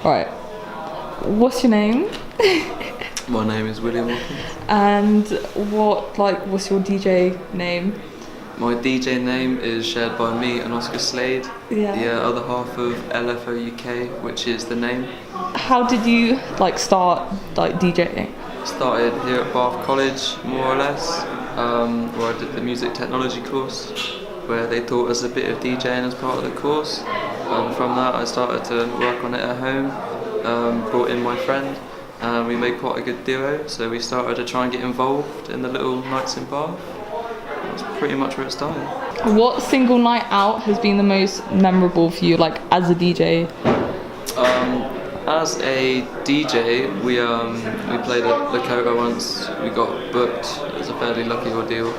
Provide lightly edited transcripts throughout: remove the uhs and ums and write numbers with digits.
Right. What's your name? My name is William Watkins. And what's your DJ name? My DJ name is shared by me and Oscar Slade, Yeah. the other half of LFO UK, which is the name. How did you start DJing? Started here at Bath College, more or less, where I did the music technology course, where they taught us a bit of DJing as part of the course. From that I started to work on it at home, brought in my friend, and we made quite a good duo, so we started to try and get involved in the little nights in Bath. That's pretty much where it started. What single night out has been the most memorable for you, as a DJ? As a DJ, we played at Lakota once. We got booked. It was a fairly lucky ordeal,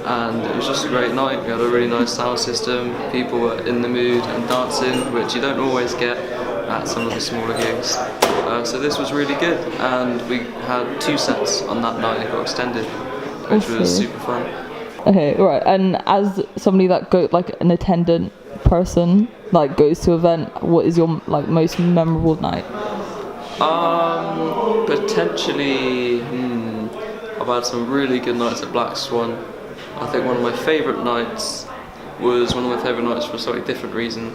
and it was just a great night. We had a really nice sound system. People were in the mood and dancing, which you don't always get at some of the smaller gigs. So this was really good, and we had 2 sets on that night. It got extended, which was super fun. Okay, right. And as somebody that an attendant person, goes to event, what is your most memorable night? Potentially, I've had some really good nights at Black Swan. I think one of my favourite nights was one of my favourite nights for a slightly different reason.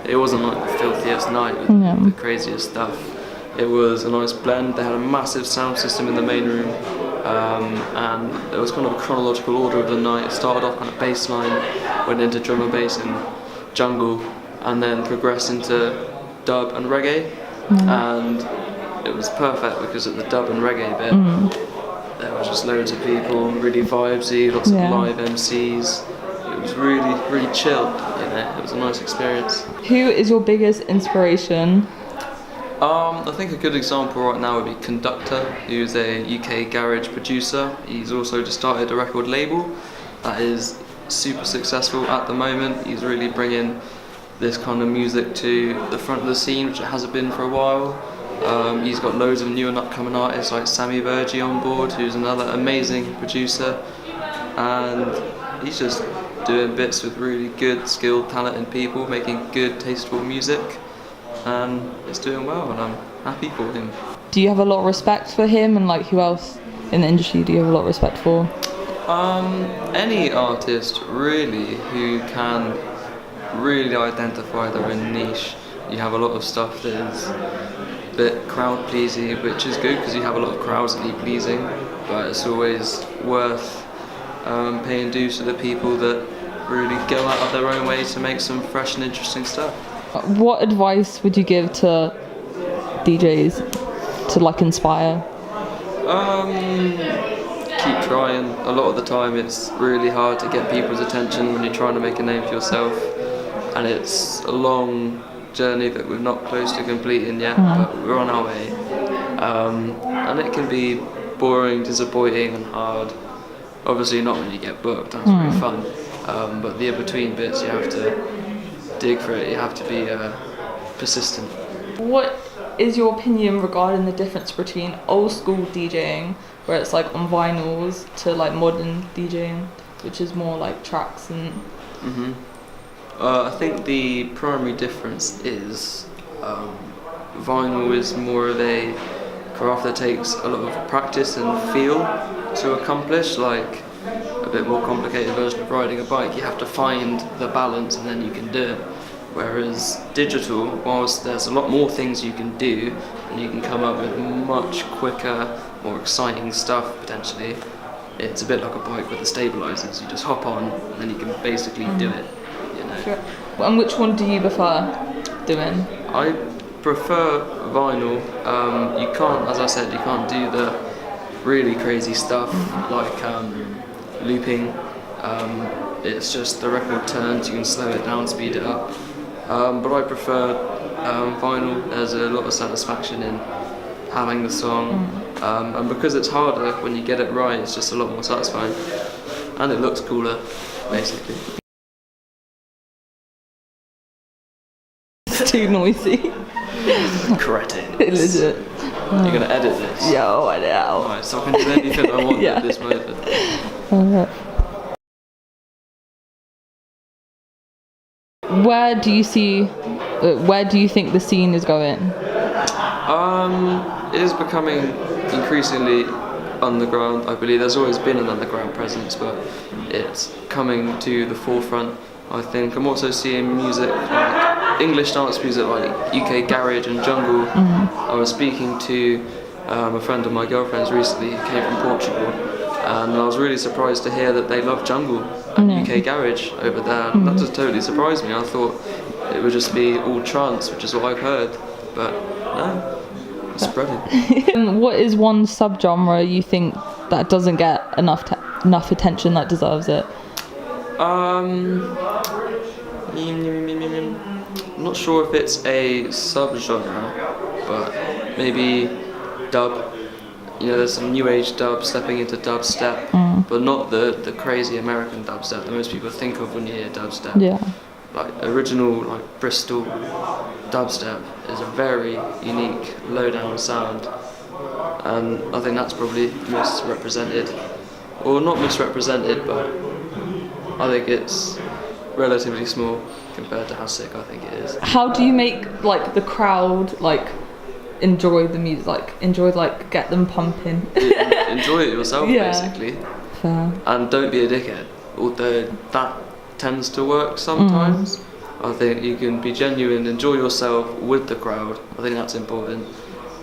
It wasn't the filthiest night with the craziest stuff. It was a nice blend. They had a massive sound system in the main room, and it was kind of a chronological order of the night. It started off kind of bass line, went into drum and bass and jungle, and then progressed into dub and reggae. And it was perfect because at the dub and reggae bit, there were just loads of people, really vibesy, lots of live MCs. It was really, really chill. It was a nice experience. Who is your biggest inspiration? I think a good example right now would be Conductor, who's a UK garage producer. He's also just started a record label that is super successful at the moment. He's really bringing this kind of music to the front of the scene, which it hasn't been for a while. He's got loads of new and upcoming artists like Sammy Virgie on board, who's another amazing producer, and he's just doing bits with really good, skilled, talented people, making good, tasteful music, and it's doing well, and I'm happy for him. Do you have a lot of respect for him, and who else in the industry do you have a lot of respect for? Any artist really who can really identify their own niche. You have a lot of stuff that is a bit crowd pleasing, which is good because you have a lot of crowds that need pleasing, but it's always worth paying dues to the people that really go out of their own way to make some fresh and interesting stuff. What advice would you give to DJs to inspire? Keep trying. A lot of the time it's really hard to get people's attention when you're trying to make a name for yourself, and it's a long journey that we're not close to completing yet, but we're on our way. And it can be boring, disappointing and hard. Obviously not when you get booked, that's really fun. But the in-between bits, you have to dig for it, you have to be persistent. What is your opinion regarding the difference between old school DJing, where it's on vinyls, to modern DJing, which is more tracks and... I think the primary difference is vinyl is more of a craft that takes a lot of practice and feel to accomplish, a bit more complicated version of riding a bike. You have to find the balance and then you can do it. Whereas digital, whilst there's a lot more things you can do and you can come up with much quicker, more exciting stuff potentially, it's a bit like a bike with the stabilizers. You just hop on and then you can basically do it. Sure. And which one do you prefer doing? I prefer vinyl. You can't, as I said, you can't do the really crazy stuff like looping. It's just the record turns, you can slow it down, speed it up. But I prefer vinyl. There's a lot of satisfaction in having the song, and because it's harder when you get it right, it's just a lot more satisfying, and it looks cooler, basically. It's too noisy. Cretin. Legit. You're gonna edit this? Yeah, I'll edit it out. Alright, so I can do anything I want at this moment. Where do you see Where do you think the scene is going? It is becoming increasingly underground. I believe there's always been an underground presence, but it's coming to the forefront. I think I'm also seeing music like English dance music like UK garage and jungle. I was speaking to a friend of my girlfriend's recently who came from Portugal, and I was really surprised to hear that they love jungle and UK garage over there. That just totally surprised me. I thought it would just be all trance, which is what I've heard, but no, it's spreading. What is one subgenre you think that doesn't get enough attention that deserves it? I'm not sure if it's a subgenre, but maybe dub. You know, there's some new age dub stepping into dubstep, but not the crazy American dubstep that most people think of when you hear dubstep. Yeah. Like original, like Bristol dubstep is a very unique, low-down sound, and I think that's probably misrepresented, or not misrepresented, but I think it's relatively small compared to how sick I think it is. How do you make like the crowd like enjoy the music, like get them pumping? Enjoy it yourself, basically. Fair. And don't be a dickhead, although that tends to work sometimes. I think you can be genuine, enjoy yourself with the crowd. I think that's important.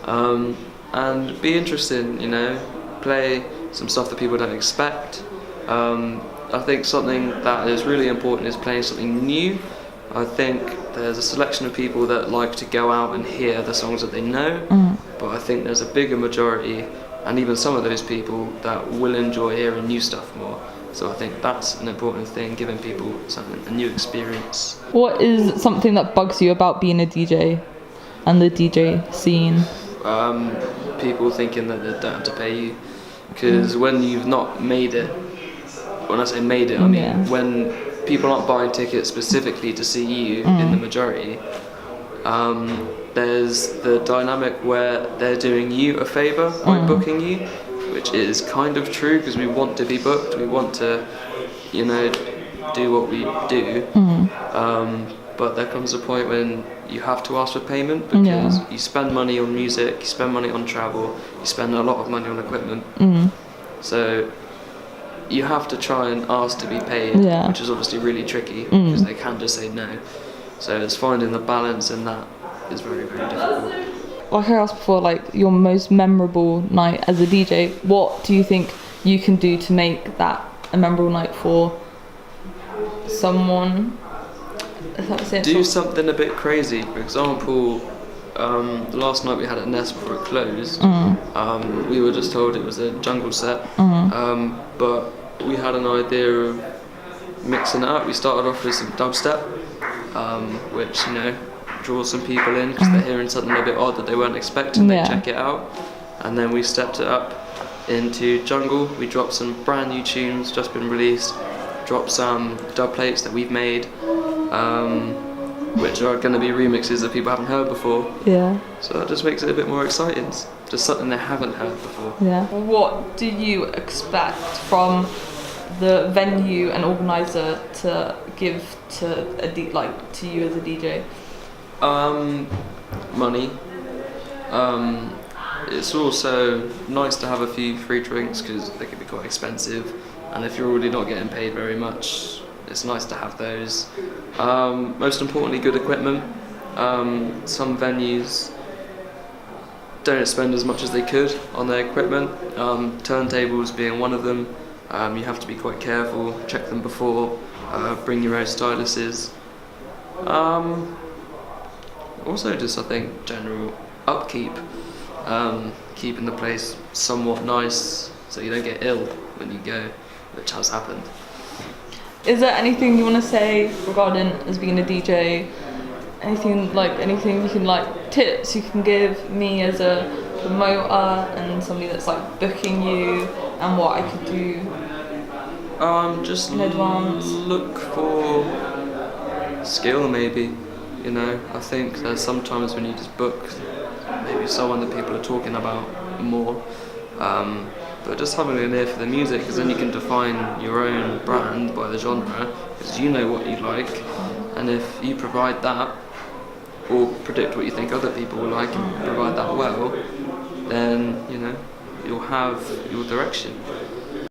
And be interesting, you know, play some stuff that people don't expect. I think something that is really important is playing something new. I think there's a selection of people that like to go out and hear the songs that they know, but I think there's a bigger majority, and even some of those people, that will enjoy hearing new stuff more. So I think that's an important thing, giving people a new experience. What is something that bugs you about being a DJ and the DJ scene? People thinking that they don't have to pay you, because when you've not made it, when I say made it, I mean when people aren't buying tickets specifically to see you in the majority, there's the dynamic where they're doing you a favour by booking you, which is kind of true because we want to be booked, we want to, you know, do what we do, but there comes a point when you have to ask for payment because you spend money on music, you spend money on travel, you spend a lot of money on equipment, so you have to try and ask to be paid, which is obviously really tricky because they can just say no. So it's finding the balance in that is very, very difficult. Like I asked before, like your most memorable night as a DJ, what do you think you can do to make that a memorable night for someone? Do something a bit crazy. For example, the last night we had at Nest before it closed, we were just told it was a jungle set, but we had an idea of mixing it up. We started off with some dubstep, which, you know, draws some people in because they're hearing something a bit odd that they weren't expecting. They check it out, and then we stepped it up into jungle. We dropped some brand new tunes just been released, dropped some dub plates that we've made, which are going to be remixes that people haven't heard before. So that just makes it a bit more exciting. Just something they haven't heard before. What do you expect from the venue and organizer to give to to you as a DJ? Money. It's also nice to have a few free drinks because they can be quite expensive, and if you're already not getting paid very much, it's nice to have those. Most importantly, good equipment. Some venues don't spend as much as they could on their equipment, turntables being one of them. You have to be quite careful, check them before, bring your own styluses. Also just, I think, general upkeep, keeping the place somewhat nice so you don't get ill when you go, which has happened. Is there anything you want to say regarding as being a DJ? Anything you can tips you can give me as a promoter and somebody that's like booking you, and what I could do just in advance? Look for skill, maybe. You know, I think there's sometimes when you just book maybe someone that people are talking about more, but just having an ear for the music, because then you can define your own brand by the genre, because you know what you like, and if you provide that, or predict what you think other people will like and provide that well, then, you know, you'll have your direction.